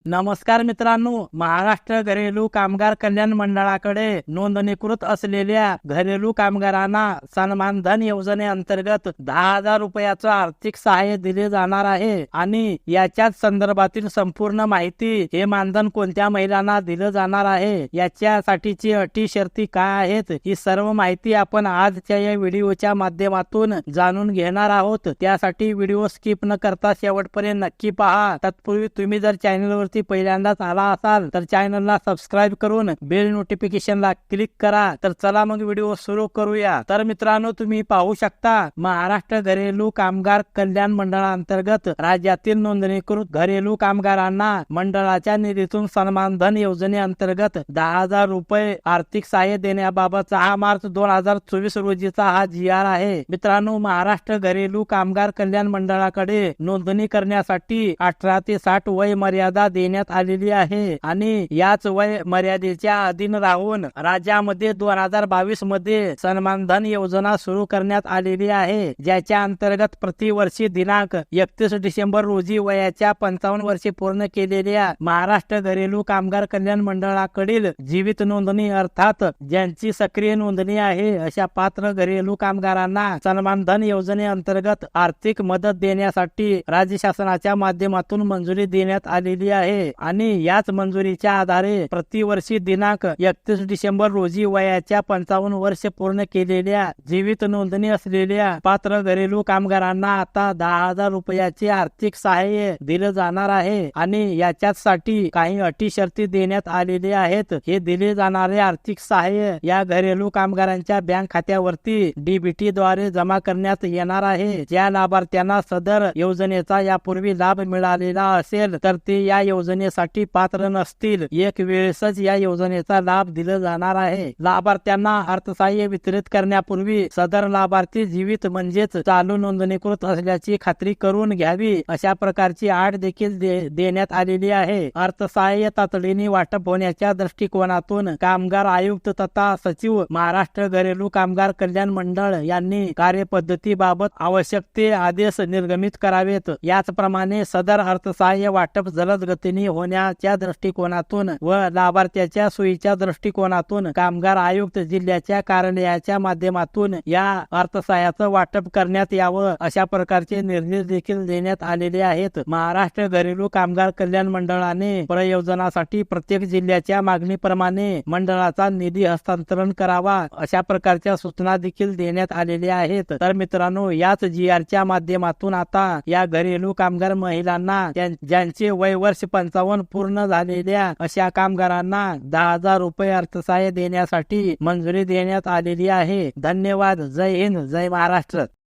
नमस्कार मित्रांनो, महाराष्ट्र घरेलू कामगार कल्याण मंडळाकडे नोंदणीकृत असलेल्या घरेलू कामगारांना सन्मान धन योजनेअंतर्गत 10,000 रुपयाचं आर्थिक सहाय्य दिले जाणार आहे आणि याच्याच संदर्भातील संपूर्ण माहिती, हे मानधन कोणत्या महिलांना दिलं जाणार आहे, याच्यासाठीची अटी शर्ती काय आहेत, ही सर्व माहिती आपण आजच्या या व्हिडिओच्या माध्यमातून जाणून घेणार आहोत। त्यासाठी व्हिडिओ स्किप न करता शेवटपर्यंत नक्की पहा। तत्पूर्वी तुम्ही जर चॅनलवरती पहिल्यांदाच आला असाल तर चॅनलला सबस्क्राइब करून बेल नोटिफिकेशनला क्लिक करा। तर चला मग व्हिडिओ सुरू करूया। तर मित्रांनो, तुम्ही पाहू शकता, महाराष्ट्र घरेलू कामगार कल्याण मंडळाअंतर्गत राज्यातील नोंदणीकृत घरेलू कामगारांना मंडळाच्या निधीतून सन्मान धन योजनेअंतर्गत 10,000 रुपये आर्थिक सहाय्य देण्याबाबत 6 मार्च 2024 रोजीचा हा GR आहे। मित्रांनो, महाराष्ट्र घरेलू कामगार कल्याण मंडळाकडे नोंदणी करण्यासाठी 18 ते 60 वय मर्यादा देण्यात आलेली आहे आणि याच वय मर्यादेच्या अधीन राहून राज्यामध्ये 2022 मध्ये सन्मान धन योजना सुरू करण्यात आलेली आहे, ज्याच्या अंतर्गत प्रतिवर्षी दिनांक 31 डिसेंबर रोजी वयाच्या 55 वर्षे पूर्ण केलेल्या महाराष्ट्र घरेलू कामगार कल्याण मंडळाकडील जीवित नोंदणी अर्थात ज्यांची सक्रिय नोंदणी आहे अशा पात्र घरेलू कामगारांना सन्मान धन योजनेअंतर्गत आर्थिक मदत देण्यासाठी राज्य शासनाच्या माध्यमातून मंजुरी देण्यात आलेली आहे आणि याच मंजुरीच्या आधारे प्रतिवर्षी दिनांक 31 डिसेंबर रोजी वयाच्या 55 वर्षे पूर्ण केलेल्या जीवित नोंदणी असलेल्या पात्र घरेलू कामगारांना आता 10,000 रुपयाचे आर्थिक सहाय्य दिले जाणार आहे आणि याच्यासाठी काही अटी शर्ती देण्यात आलेल्या आहेत। हे दिले जाणारे आर्थिक सहाय्य या घरेलू कामगारांच्या बँक खात्यावरती DBT द्वारे जमा करण्यात येणार आहे। ज्या लाभार्थ्यांना सदर योजनेचा यापूर्वी लाभ मिळालेला असेल तर ते या योजनेसाठी पात्र नसतील। एक वेळेसच या योजनेचा लाभ दिला जाणार आहे। लाभार्थ्यांना अर्थसहाय्य वितरित करण्यापूर्वी सदर लाभार्थी जीवित म्हणजेच चालू नोंदणीकृत असल्याची खात्री करून घ्यावी, अशा प्रकारची अट देखील देण्यात आलेली आहे। अर्थसहाय्य तातडीने वाटप होण्याच्या दृष्टिकोनातून कामगार आयुक्त तथा सचिव महाराष्ट्र घरेलू कामगार कल्याण मंडळ यांनी कार्यपद्धतीबाबत आवश्यक ते आदेश निर्गमित करावेत। याचप्रमाणे सदर अर्थसहाय्य वाटप जलद गतीने होण्याच्या दृष्टिकोनातून व लाभार्थ्याच्या सोयीच्या दृष्टिकोनातून कामगार आयुक्त जिल्ह्याच्या कार्यालयाच्या माध्यमातून या अर्थसहाय्याचं वाटप करण्यात यावं, अशा प्रकारचे निर्देश देखील देण्यात आलेले आहेत। महाराष्ट्र घरेलू कामगार कल्याण मंडळाने प्रयोजनासाठी प्रत्येक जिल्ह्याच्या मागणीप्रमाणे मंडळाचा निधी हस्तांतरण करावा, अशा प्रकारच्या सूचना देखील देण्यात आलेल्या आहेत। तर मित्रांनो, याच GRच्या माध्यमातून आता या घरेलू कामगार महिलांना ज्यांचे वय वर्ष 55 पूर्ण झालेल्या अशा कामगारांना 10,000 रुपये अर्थसहाय्य देण्यासाठी मंजुरी देण्यात आलेली आहे। धन्यवाद। जय हिंद, जय महाराष्ट्र।